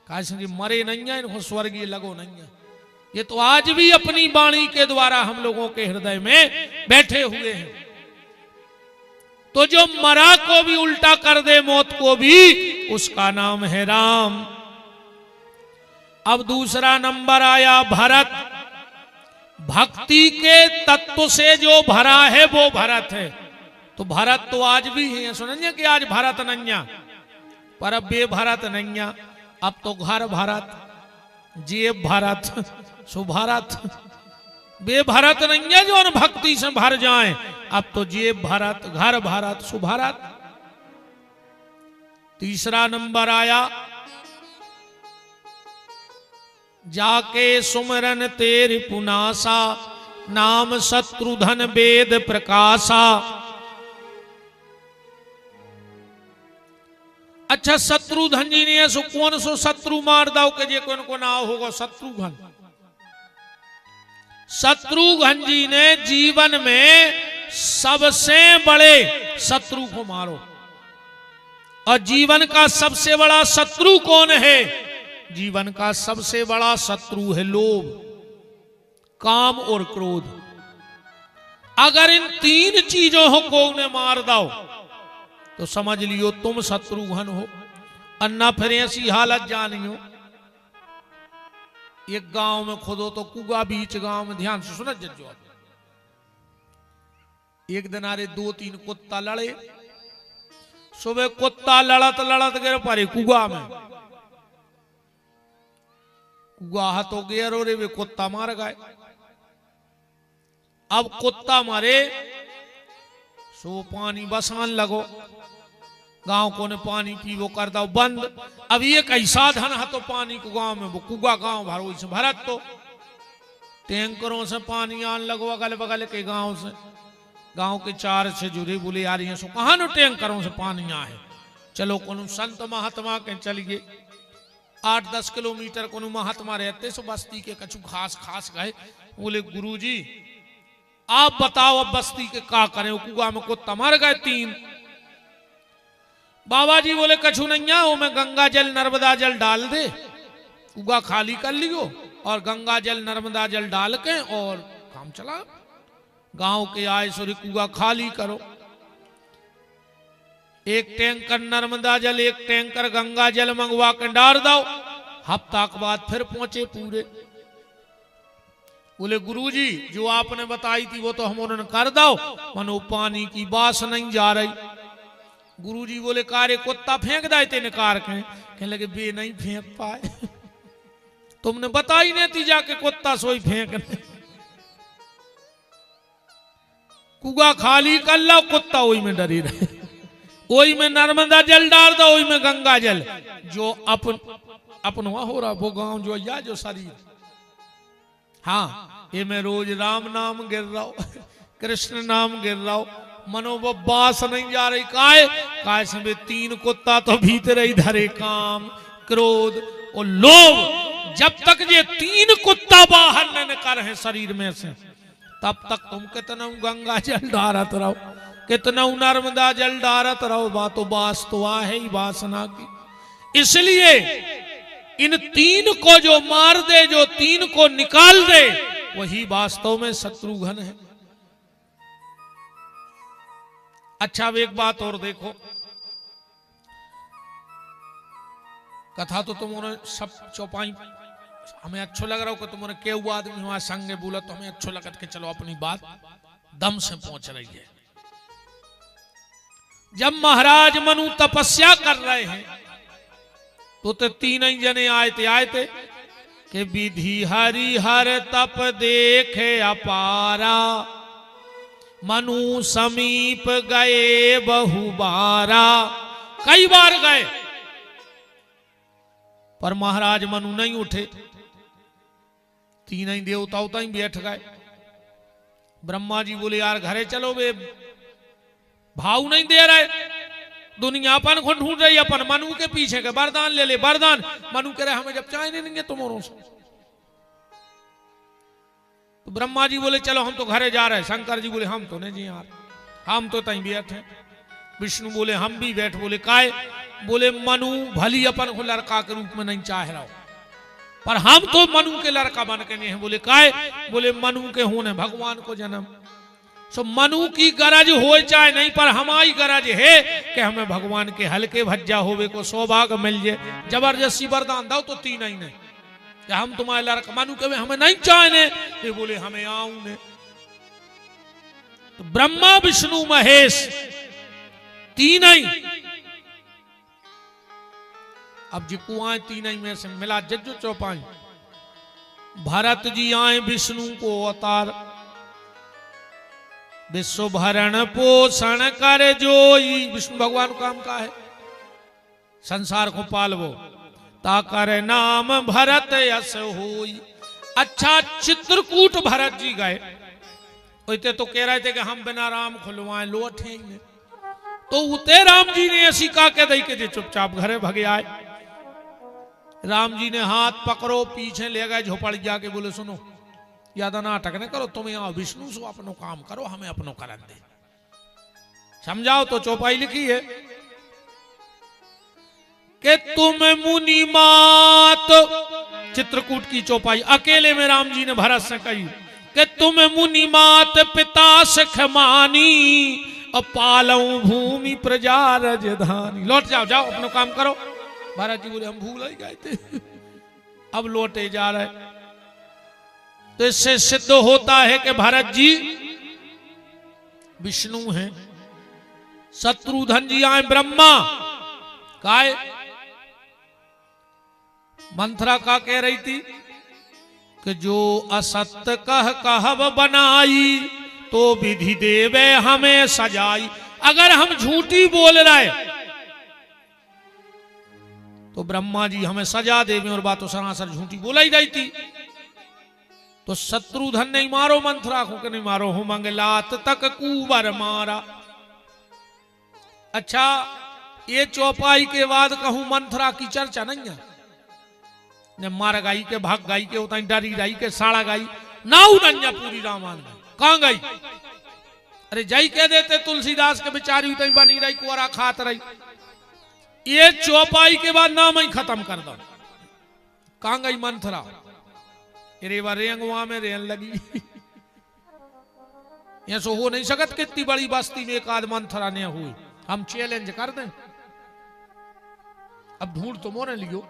कहा मरे नहीं है, इनको स्वर्गीय लगो नहीं है। ये तो आज भी अपनी वाणी के द्वारा हम लोगों के हृदय में बैठे हुए हैं। तो जो मरा को भी उल्टा कर दे, मौत को भी, उसका नाम है राम। अब दूसरा नंबर आया भरत। भक्ति के तत्व से जो भरा है वो भरत है। तो भरत तो आज भी है, सुनिए कि आज भरत नैया, पर अब बे भरत नैया, अब तो घर भरत, जेब भरत, सुभरत, बे भरत नैया जो भक्ति से भर जाए। अब तो जेब भरत, घर भरत, सुभरत। तीसरा नंबर आया जाके सुमरन तेरी पुनासा, नाम शत्रुधन वेद प्रकाशा। अच्छा, शत्रुघ्न जी ने ऐसो कौन सो शत्रु मार दाओ के जे कौन को नाम होगा शत्रुघ्न। शत्रुघ्न जी ने जीवन में सबसे बड़े शत्रु को मारो। और जीवन का सबसे बड़ा शत्रु कौन है? जीवन का सबसे बड़ा शत्रु है लोभ, काम और क्रोध। अगर इन तीन चीजों को उन्हें मार दो तो समझ लियो तुम शत्रुघ्न हो। अन्ना फिर ऐसी हालत जानियो, एक गांव में खुदो तो कुआ बीच गांव में, ध्यान से सुना जज्जो। एक दिन आरे 2-3 कुत्ता लड़े। सुबह कुत्ता लड़त लड़त गिर पड़े कुआ में। कुआ हाथों गया रो रे, वे कुत्ता मार गए। अब कुत्ता मारे सो पानी बसान लगो, गांव को ने पानी पीवो कर दो बंद। अब ये कई साधन है तो पानी को गांव में, वो कुआ गांव भरो से भरत, तो टैंकरों से पानी आन लगो अगल बगल के गांव से। गांव के 4 से जुड़े बोले यार ये सो कहा न टैंकरों से पानी आए। चलो को संत महात्मा के चलिए 8-10 किलोमीटर को महात्मा रहते सो बस्ती के कछु खास खास गए। बोले गुरुजी आप बताओ अब बस्ती के का करें, कुआ में कुत्ता मर गए 3। बाबा जी बोले कछु नहीं आओ, मैं गंगा जल नर्मदा जल डाल दे, कुआ खाली कर लियो और गंगा जल नर्मदा जल डाल के और काम चला। गांव के आए सोरी कुआ खाली करो, 1 टैंकर नर्मदा जल 1 टैंकर गंगा जल मंगवा के डाल दो। हफ्ता के बाद फिर पहुंचे पूरे। बोले गुरुजी जो आपने बताई थी वो तो हम उन्होंने कर दो, मनो पानी की बास नहीं जा रही। गुरुजी बोले कारे कुत्ता फेंक दाए ते निकार के, कहने लगे बे नहीं फेंक पाए। तुमने बताई नहीं थी जाके कुत्ता सोई फेंकने। कुआ खाली कर लो, कुत्ता वही में डरी रहे। वही में नर्मदा जल डाल दो, वही में गंगा जल। जो अपन हो रहा वो गांव जो या जो शरीर, हाँ ये मैं रोज राम नाम गिर रहा हूं, कृष्ण नाम गिर रहा हूं, मनो वो बास नहीं जा रही। काय से 3 कुत्ता तो भीतर ही धरे, काम क्रोध और लोभ। जब तक ये 3 कुत्ता बाहर न निकल है शरीर में से, तब तक तुम कितना गंगा जल डारत रहो, कितना नर्मदा जल डारत रहो, बातो बास तो आ है ही वासना की। इसलिए इन 3 को जो मार दे, जो 3 को निकाल दे, वही वास्तव में शत्रुघ्न है। अच्छा अब एक बात और देखो, कथा तो तुमने सब चौपाई, हमें अच्छा लग रहा हो कि तुमने केहू आदमी हमारे संगे बोला तो हमें अच्छा लगता कि चलो अपनी बात दम से पहुंच रही है। जब महाराज मनु तपस्या कर रहे हैं तो 3 ही जने आए थे कि विधि हरि हर तप देखे अपारा, मनु समीप गए बहुबारा, कई बार गए पर महाराज मनु नहीं उठे। तीन ही देवता उता ही बैठ गए। ब्रह्मा जी बोले यार घरे चलो, वे भाव नहीं दे रहे, दुनिया अपन को ढूंढ रही, अपन मनु के पीछे के वरदान ले ले वरदान। मनु कह रहे हमें जब चाहने नहीं है तुम्हारों से। तो ब्रह्मा जी बोले चलो हम तो घरे जा रहे हैं। शंकर जी बोले हम तो नहीं जी यार, हम तो तहीं बैठे। विष्णु बोले हम भी बैठ। बोले काय? बोले मनु भली अपन को लड़का के रूप में नहीं चाह रहा, पर हम तो मनु के लड़का बन के नहीं है। बोले काय? बोले मनु के होने भगवान को जन्म। सो मनु की गरज हो चाहे नहीं, पर हमारी गरज है कि हमें भगवान के हल्के भज्जा होवे को सौभाग्य मिल जाए। जबरदस्ती वरदान दो तो तीन ही नहीं, हम तुम्हारे लड़का। मनु के हमें नहीं चाहने, ये बोले हमें आऊ ने। तो ब्रह्मा विष्णु महेश तीन ही, अब जी कुआं तीन ही में से मिला जज्जो चौपाई। भरत जी आए विष्णु को अवतार, विश्व भरण पोषण कर जोई। विष्णु भगवान का काम का है संसार को पालवो, ताकर नाम भरत यस होई। अच्छा चित्रकूट भरत जी गए, उते तो कह रहे थे कि हम बिना राम खुलवाए लोटे ही नहीं। तो उते राम जी ने ऐसी का के दई के चुपचाप घरे भगे आए। राम जी ने हाथ पकड़ो पीछे ले गए झोपड़िया के। बोले सुनो ज्यादा नाटक न करो, तुम यहाँ विष्णु से अपनो काम करो, हमें अपनो करन दे। समझाओ तो चौपाई लिखी है कि तुम मुनि मात, चित्रकूट की चौपाई अकेले में राम जी ने भरत से कही कि तुम मुनि मात पिता सख मानी, अपालऊ भूमि प्रजा राजधानी। लौट जाओ, जाओ अपना काम करो। भरत जी बोले हम भूल ही गए थे, अब लौटे जा रहे। तो इससे सिद्ध होता है कि भरत जी विष्णु हैं। शत्रुघ्न जी आए ब्रह्मा काय। मंथरा का कह रही थी कि जो असत्य कहब बनाई, तो विधि देवे हमें सजाई। अगर हम झूठी बोल रहे तो ब्रह्मा जी हमें सजा देवे, और बात तो सरासर झूठी बोला ही रही थी। तो शत्रुघ्न नहीं मारो मंथरा को, कि नहीं मारो हो मंगलात तक कुबर मारा। अच्छा ये चौपाई के बाद कहूं मंथरा की चर्चा नहीं है। ने मार गाई के भाग गाई के होता डरी गाई के साड़ा गाई नाऊ नंजा पूरी रामायण में कहां गई। अरे जय कह देते तुलसीदास के बेचारी उतई बनी रही, कुआरा खात रही। ये चौपाई के बाद नाम ही खत्म कर दो। कहां गई मंथरा? रेंगवा में रेन लगी। ये सो हो नहीं सकत कितनी बड़ी बस्ती में एक आध मंथरा ने हुई। हम चैलेंज कर दें, अब ढूंढ तो मोरे लियो।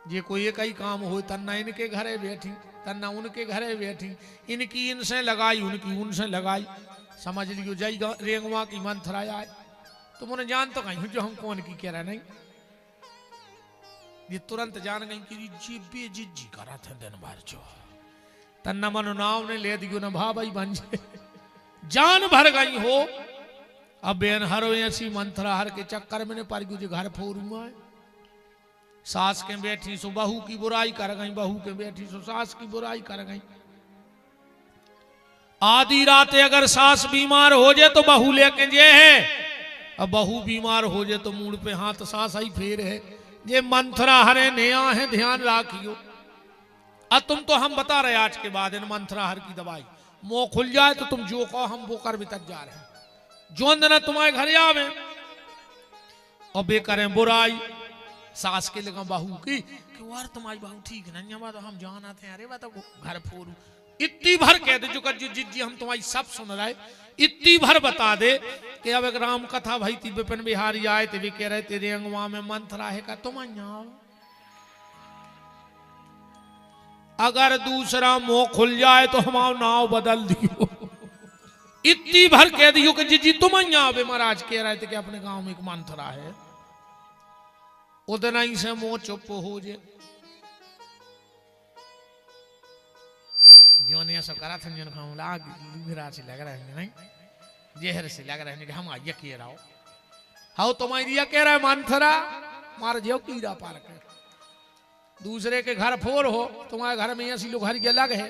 ये कोई एक ही काम हो, तन्ना इनके घरे बैठी, तन्ना उनके घरे बैठी, इनकी इनसे लगाई, उनकी उनसे लगाई। समझ लियो जय रेंगवा की मंथरा आए तो मुझे जान तो कहीं जो हम कौन की कह रहे नहीं। ये तुरंत जान गई कि जी बेजिज्जी करा था दिन भर जो तन्ना मनो नाव ने ले दियो ना भाई बन जाए। जान भर गई हो। अब बेन हरो ऐसी मंथरा हर के चक्कर में पर जो घर फोरूंगा। सास के बैठी सो बहू की बुराई कर गई, बहू के बैठी सो सास की बुराई कर गई। आधी रात अगर सास बीमार हो जाए तो बहू लेके जे है, अब बहू बीमार हो जाए तो मूड पे हाथ सास ही फेर है। ये मंथरा हरे नया है, ध्यान रखियो। अब तुम तो हम बता रहे आज के बाद इन मंथरा हर की दवाई मुंह खुल जाए तो तुम जो कहो हम वो कर भी तक जा रहे हैं। जो ना तुम्हारे घर आवे और बे करें बुराई सास के लगा बहू की कि वार तुम्हारी बहू ठीक नहीं है, तो हम जाना थे अरे तो घर फोरू। इतनी भर कह दे जो जिज्जी हम तुम्हारी सब सुन रहे, इतनी भर बता दे कि अब एक राम कथा भाई थी विपिन बिहारी आए थे, भी कह रहे तेरे अंगवा में मंथरा है का तुम आओ। अगर दूसरा मुंह खुल जाए तो हमारा नाव बदल दियो। इतनी भर कह दियो कि जिज्जी तुम आवे। महाराज कह रहे थे कि अपने गांव में एक मंथरा है, उतना ही से मुंह चुप हो जाए। जो ने सब करा था जन खाऊं लाग लुगरा से लग रहा है नहीं, जहर से लग रहा है कि हम आइए किए रहो। हाउ तुम्हारी कह रहा है मंथरा मार जो कीड़ा पार कर, दूसरे के घर फोर हो, तुम्हारे घर में ऐसी लोग घर के अलग है,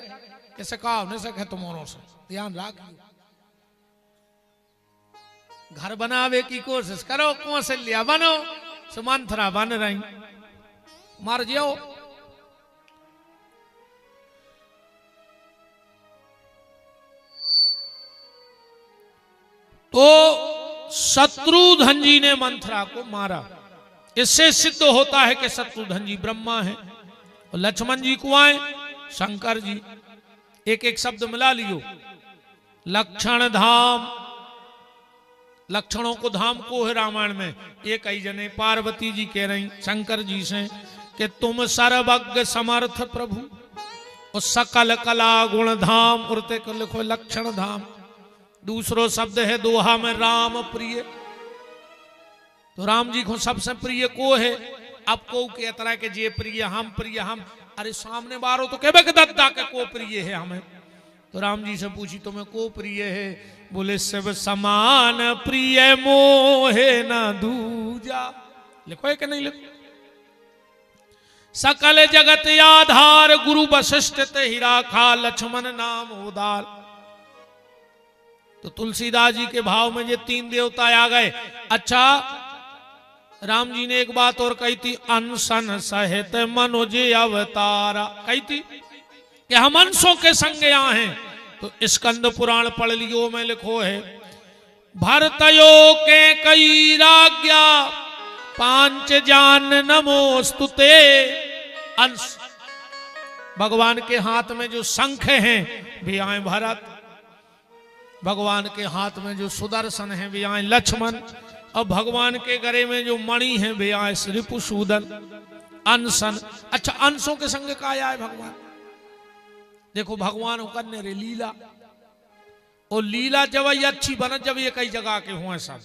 कैसे कहा नहीं सके तुम्हारों से, ध्यान रखियो। घर बनावे की कोशिश करो, कौशल्या बनो, सुमंथरा बन रही, मर जाओ। तो शत्रुघ्न जी ने मंथरा को मारा, इससे सिद्ध होता है कि शत्रुघ्न जी ब्रह्मा है। और लक्ष्मण जी को आए शंकर जी, एक एक शब्द मिला लियो। लक्षण धाम, लक्षणों को धाम को है रामायण में। एक ही जने पार्वती जी कह रही शंकर जी से कि तुम सर्वज्ञ समर्थ प्रभु, और सकल कला गुण धाम, उरते को लिखो लक्षण धाम। दूसरो शब्द है दोहा में राम प्रिय, तो राम जी को सबसे प्रिय को है। अब को के तरह के जे प्रिय हम प्रिय हम, अरे सामने बारो तो कहबे के दद्दा के को प्रिय है हमें। तो राम जी से पूछी तुम्हें को प्रिय है, बोले सब समान प्रिय मोहे न दूजा। लिखो है कि नहीं लिखो। सकल जगत आधार गुरु वशिष्ठ ते ही राखा, लक्ष्मण नाम उदार। तो तुलसीदास जी के भाव में ये तीन देवता आ गए। अच्छा, राम जी ने एक बात और कही थी, अनशन सहित मनोज अवतारा, कही थी कि हम अंशों के संग यहाँ हैं। तो स्कंद पुराण पढ़ लियो में लिखो है, भरतयो के कई राज्ञा पांच जान नमोस्तुते। अंश भगवान के हाथ में जो शंख हैं भी आए भरत, भगवान के हाथ में जो सुदर्शन है भी आए लक्ष्मण, और भगवान के गले में जो मणि है भी आए रिपुसूदन। अनशन, अच्छा अंशों के संग का आया है भगवान। देखो भगवान करने रे लीला, और लीला जब ये अच्छी बन, जब ये कई जगह के हुए सब।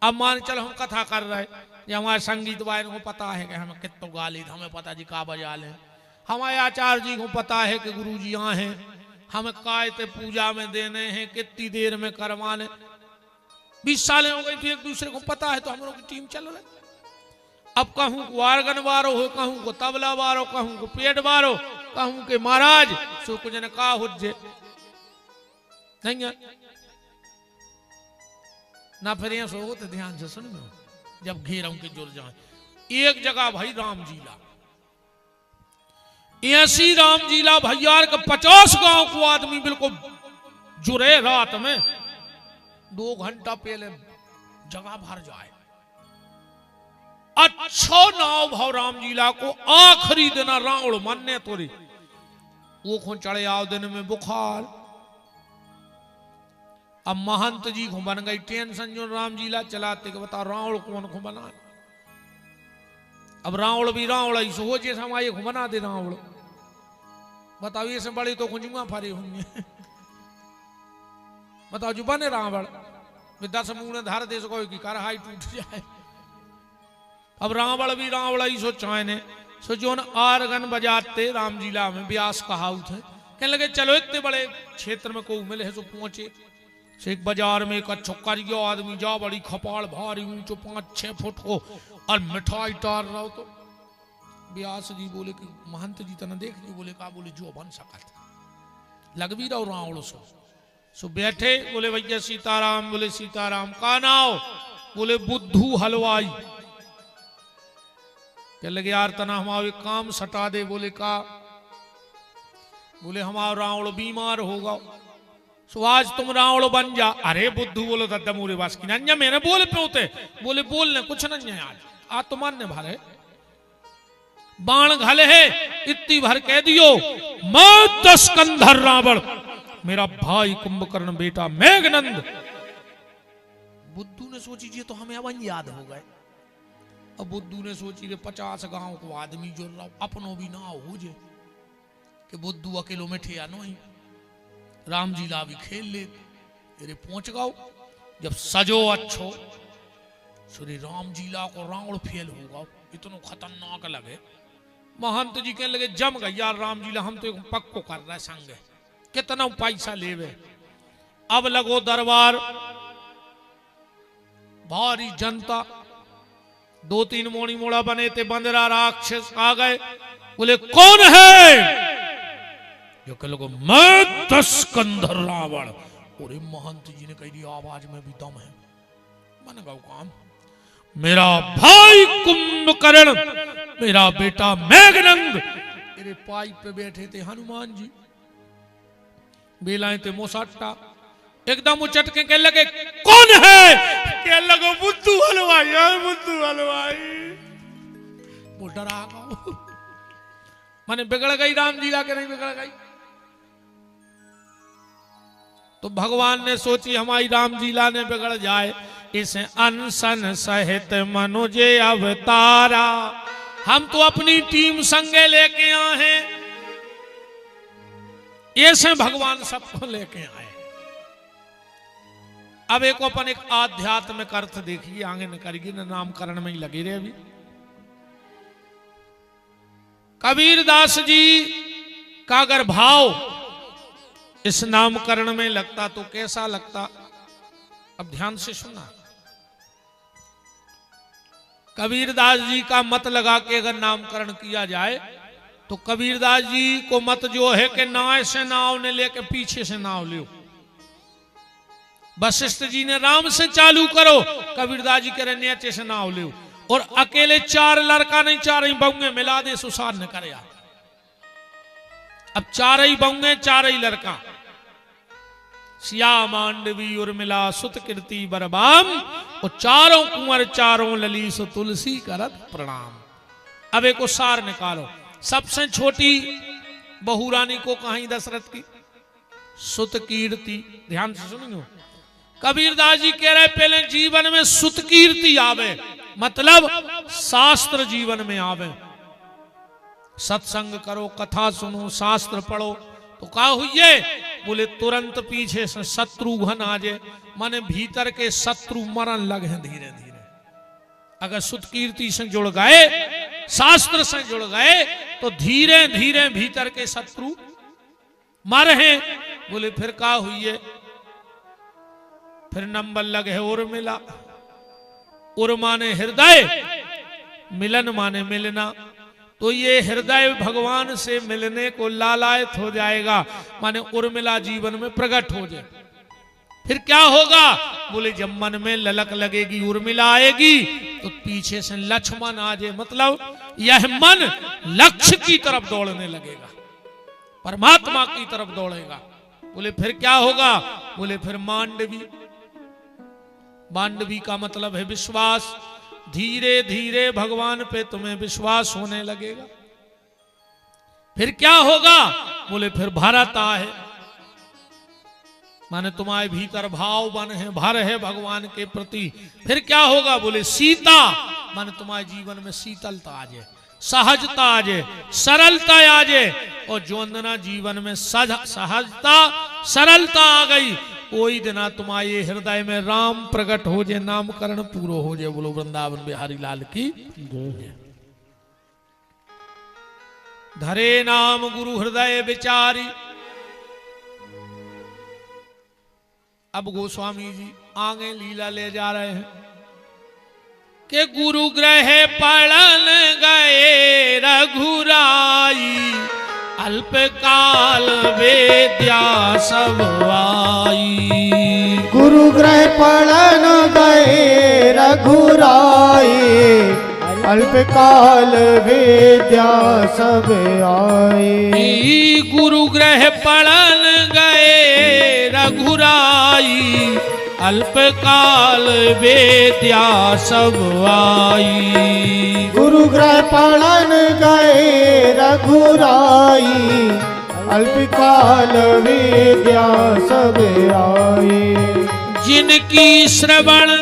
अब मान चलो हम कथा कर रहे, ये हमारे संगीत वाले को पता है कि हमें कितों गा ली, हमें पता जी का बजा ले, हमारे आचार्य जी को पता है कि गुरु जी यहाँ हैं, हमें कायते पूजा में देने हैं, कितनी देर में करवाने। 20 साल हो गई थी, एक दूसरे को पता है, तो हम लोग की टीम चल रही। अब कहूं को आर्गन वारो हो, कहूं को तबला वारो, कहूं को पेट वारो, कहूं के महाराज सो कुछ ने कहा हुज्जे नहीं है ना। फिर यहाँ सो तो ध्यान से सुन लो, जब घेरा के जुड़ जाए। एक जगह भाई राम जीला, ऐसी राम जीला भैया का 50 गांव को आदमी बिल्कुल जुड़े रात में 2 घंटा पहले जगह भर जाए। अच्छो नाव भाव राम जीला को आखिरी दिन रावण मानने तोरी वो को चढ़े आओ दिन में बुखार। अब महंत जी को बन गई टेंशन, जो राम जीला चलाते के बताओ रावण कौन को बना। अब रावण भी रावण ही सो जैसे हमारे को बना दे रावण, बताओ ये से बड़ी तो खुजुआ फारी होंगे। बताओ जो बने रावण 10 मुंह धार दे सको कि करहाई टूट जाए। अब रावण भी रावण ही सो चाहने सो जो आरगन बजाते राम जीला में व्यास कहा थे, कहने लगे चलो इतने बड़े क्षेत्र में को मिले है सो पहुंचे। से एक बाजार में एक अच्छो करियो आदमी जा, बड़ी खपाड़ भारी ऊंचो 5-6 फुट को, और मिठाई टार रहा हो। तो व्यास जी बोले कि महंत जी तना देख ली, बोले का, बोले जो बन सकत लग भी रहो रावण सो बैठे। बोले भैया सीताराम, बोले सीताराम। का नाव, बोले बुद्धू हलवाई। कह लगे यार तना हमारे काम सटा दे। बोले का, बोले हमारा रावण बीमार होगा, सो आज तुम रावण बन जा। अरे बुद्धू बोलो दादा मोरे बास की नन्या मैंने बोले पे, बोले बोलने कुछ नहीं है आज तो मानने भरे बाण घले है इतनी भर कह दियो, मैं 10 कंधर रावण, मेरा भाई कुंभकर्ण बेटा मेघनंद। बुद्धू ने सोची जी तो हमें अब याद हो गए। अब बुद्धू ने सोची रे 50 गांव को आदमी जोड़ रहा, अपनों भी ना हो जे कि बुद्धू अकेलो में ठिया नहीं। राम जी ला भी खेल ले तेरे पहुंच गाओ। जब सजो अच्छो श्री राम जी ला को रावण फेल होगा, इतना खतरनाक लगे। महंत जी कहने लगे जम गए यार राम जी ला, हम तो पक्को कर रहे संग, कितना पैसा लेवे। अब लगो दरबार, भारी जनता, 2-3 मोड़ी मोड़ा बने थे, बंदरा राक्षस आ गए, बोले कौन है? जो कह लोगों मैं दशकंधर रावण। और महंत जी ने कह दिया आवाज में भी दम है, मन गाओ काम, मेरा भाई कुंभकर्ण, मेरा बेटा मेघनंद मेरे पाई पे बैठे थे हनुमान जी, बेलाए थे मोसाटा, एकदम उचट के कह लगे कौन है? कह लगो बुद्धू हलवाई है, बुद्धू हलवाई। वो डरा गया, माने बिगड़ गई राम लीला के नहीं बिगड़ गई। तो भगवान ने सोची हमारी राम लीला ने बिगड़ जाए, इसे अनशन सहित मनुजे अवतारा, हम तो अपनी टीम संगे लेके आए हैं, ऐसे भगवान सबको लेके आए। अब एक अपन एक आध्यात्मिक अर्थ देखिए, आगे न करेगी न नामकरण में ही लगी रहे। अभी कबीर दास जी का अगर भाव इस नामकरण में लगता तो कैसा लगता? अब ध्यान से सुना, कबीरदास जी का मत लगा के अगर नामकरण किया जाए तो कबीरदास जी को मत जो है कि नाव से नाव ने लेके पीछे से नाव लियो। वशिष्ठ जी ने राम से चालू करो, कबीरदास जी कह रहे नीचे से नाव लियो, और अकेले 4 लड़का नहीं 4 ही बउंगे मिला दे सुसार ने करे। अब 4 ही बउंगे 4 ही लड़का, सिया मांडवी उर्मिला सुत कीर्ति बरबाम, और 4 कुंवर 4 लली सो तुलसी करत प्रणाम। अब एक सार निकालो, सबसे छोटी बहुरानी को कहीं दशरथ की सुत कीर्ति, ध्यान से सुनियो। कबीरदास जी कह रहे पहले जीवन में सुत कीर्ति आवे, मतलब शास्त्र जीवन में आवे, सत्संग करो, कथा सुनो, शास्त्र पढ़ो, तो क्या हुई? बोले तुरंत पीछे से शत्रुघ्न आ जाए, माने भीतर के शत्रु मरण लगे धीरे धीरे। अगर सुत कीर्ति से जुड़ गए, शास्त्र से जुड़ गए, तो धीरे धीरे भीतर के शत्रु मर हैं। बोले फिर क्या हुई? फिर नंबर लगे उर्मिला, उर माने हृदय, मिलन माने मिलना, तो ये हृदय भगवान से मिलने को लालायत हो जाएगा, माने उर्मिला जीवन में प्रकट हो जाए। फिर क्या होगा? बोले जब मन में ललक लगेगी, उर्मिला आएगी, तो पीछे से लक्ष्मण आ जाए, मतलब यह मन लक्ष्य की तरफ दौड़ने लगेगा, परमात्मा की तरफ दौड़ेगा। बोले फिर क्या होगा? बोले फिर मांडवी, मांडवी का मतलब है विश्वास, धीरे धीरे भगवान पे तुम्हें विश्वास होने लगेगा। फिर क्या होगा? बोले फिर भरत आए, माने तुम्हारे भीतर भाव बन है, भर है भगवान के प्रति। फिर क्या होगा? बोले सीता, माने तुम्हारे जीवन में शीतलता आ जाए, सहजता आ जाए, सरलता आ जाए, और जोंदना जीवन में सहजता सरलता आ गई, कोई दिना तुम्हारे हृदय में राम प्रकट हो जाए, नामकरण पूरो हो जाए। बोलो वृंदावन बिहारी लाल की। धरे नाम गुरु हृदय विचारी। अब गोस्वामी जी आगे लीला ले जा रहे हैं कि गुरु ग्रह पढ़न गए रघुराई, अल्प काल वेद्या सब आई। गुरु ग्रह पढ़न गए रघुराई, अल्प काल वेद्या सब आई। गुरु ग्रह पढ़न गए रघुराई, अल्प काल वेद्या सब आई। गुरु ग्रह पढ़न गए रघुराई, अल्प काल वेद्या सब आई। जिनकी श्रवण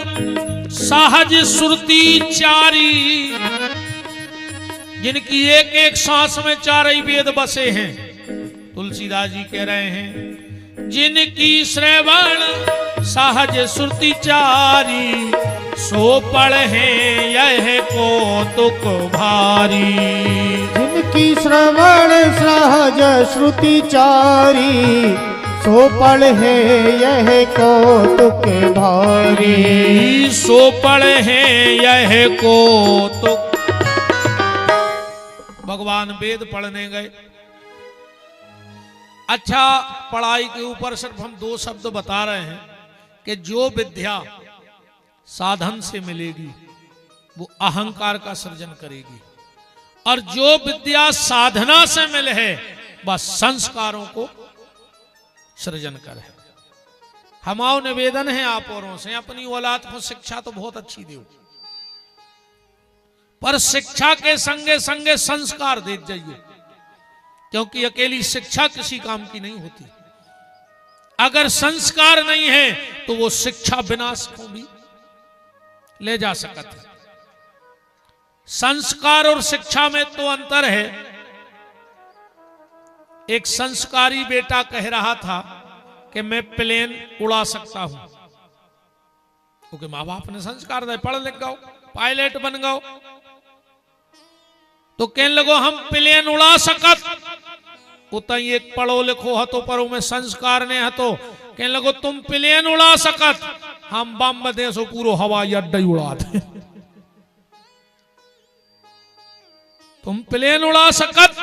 सहज श्रुति चारी, जिनकी एक एक सांस में 4 ही वेद बसे हैं। तुलसीदास जी कह रहे हैं जिनकी श्रवण सहज श्रुति चारी, सो पढ़े यह कौतुक भारी। जिनकी श्रवण सहज श्रुति चारी, सो पल है यह कौतुक भारी। सो पल है यह कौतुक। भगवान वेद पढ़ने गए। अच्छा, पढ़ाई के ऊपर सिर्फ हम 2 शब्द बता रहे हैं कि जो विद्या साधन से मिलेगी वो अहंकार का सृजन करेगी, और जो विद्या साधना से मिले है वह संस्कारों को सृजन करे। हमारा निवेदन है आप औरों से, अपनी औलाद को शिक्षा तो बहुत अच्छी दो, पर शिक्षा के संगे संगे संस्कार दे जाइए, क्योंकि अकेली शिक्षा किसी काम की नहीं होती। अगर संस्कार नहीं है तो वो शिक्षा विनाश को भी ले जा सकती है। संस्कार और शिक्षा में तो अंतर है। एक संस्कारी बेटा कह रहा था कि मैं प्लेन उड़ा सकता हूं, क्योंकि माँ बाप ने संस्कार दिए, पढ़ लिख गओ, पायलट बन गओ। तो कहने लगो हम प्लेन उड़ा सकत, उतई एक पढ़ो लिखो हतो पर में संस्कार ने हतो। कहने लगो तुम प्लेन उड़ा सकत, हम बम दे सो पूरो हवाई अड्डा उड़ा दे। तुम प्लेन उड़ा सकत,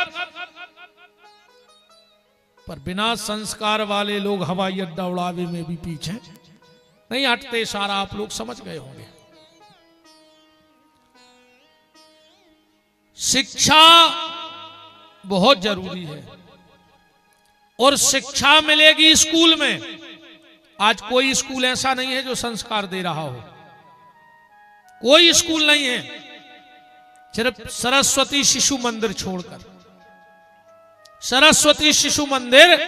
पर बिना संस्कार वाले लोग हवाई अड्डा उड़ावे में भी पीछे नहीं हटते। सारा आप लोग समझ गए होंगे। शिक्षा बहुत जरूरी है, और शिक्षा मिलेगी स्कूल में। आज कोई स्कूल ऐसा नहीं है जो संस्कार दे रहा हो, कोई स्कूल नहीं है, सिर्फ सरस्वती शिशु मंदिर छोड़कर। सरस्वती शिशु मंदिर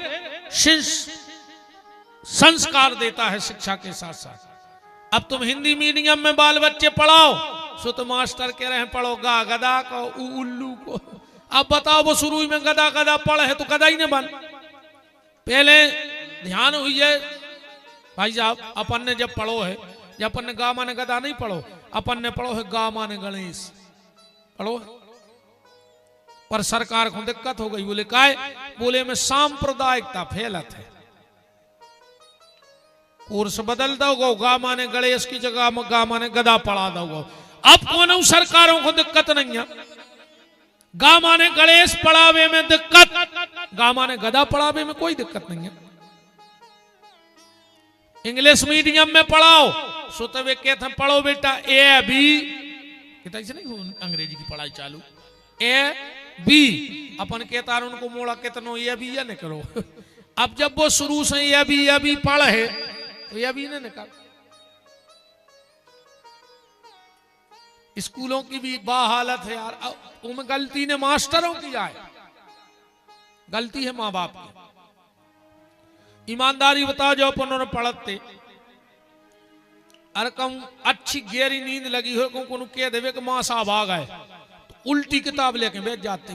संस्कार देता है शिक्षा के साथ साथ। अब तुम हिंदी मीडियम में बाल बच्चे पढ़ाओ, सो तो मास्टर कह रहे हैं पढ़ो गा गदा को उल्लू को। अब बताओ वो शुरू में गदा गदा पढ़े है तो गदा ही न बन। पहले ध्यान हुई है भाई साहब, अपन ने जब पढ़ो है, जब अपन ने गा माने गदा नहीं पढ़ो, अपन ने पढ़ो है गा माने गणेश पढ़ो। पर सरकार को दिक्कत हो गई, बोले काय, बोले में सांप्रदायिकता फैलत है, कोर्स बदल दो, गा माने गणेश की जगह गा माने गदा पढ़ा दो। अब कौन सरकारों को दिक्कत नहीं है, गा माने गणेश पढ़ावे में दिक्कत, गा माने गदा पढ़ावे में कोई दिक्कत नहीं है। इंग्लिश मीडियम में पढ़ाओ, सो तो वे कहते हैं पढ़ो बेटा ए बी, से नहीं अंग्रेजी की पढ़ाई चालू, ए बी अपन कहता उनको मोड़ा कितनो ये भी या नहीं करो। अब जब वो शुरू से ये भी पढ़े तो ये भी नहीं निकाल। स्कूलों की भी बा हालत है यार, उनमें गलती ने मास्टरों की आए, गलती है माँ बाप की। ईमानदारी बताओ जो अपन उन्होंने पढ़ते, अरे कम अच्छी गहरी नींद लगी हो को कह देवे कि मां साहब आ गए, तो उल्टी किताब लेके बैठ जाते।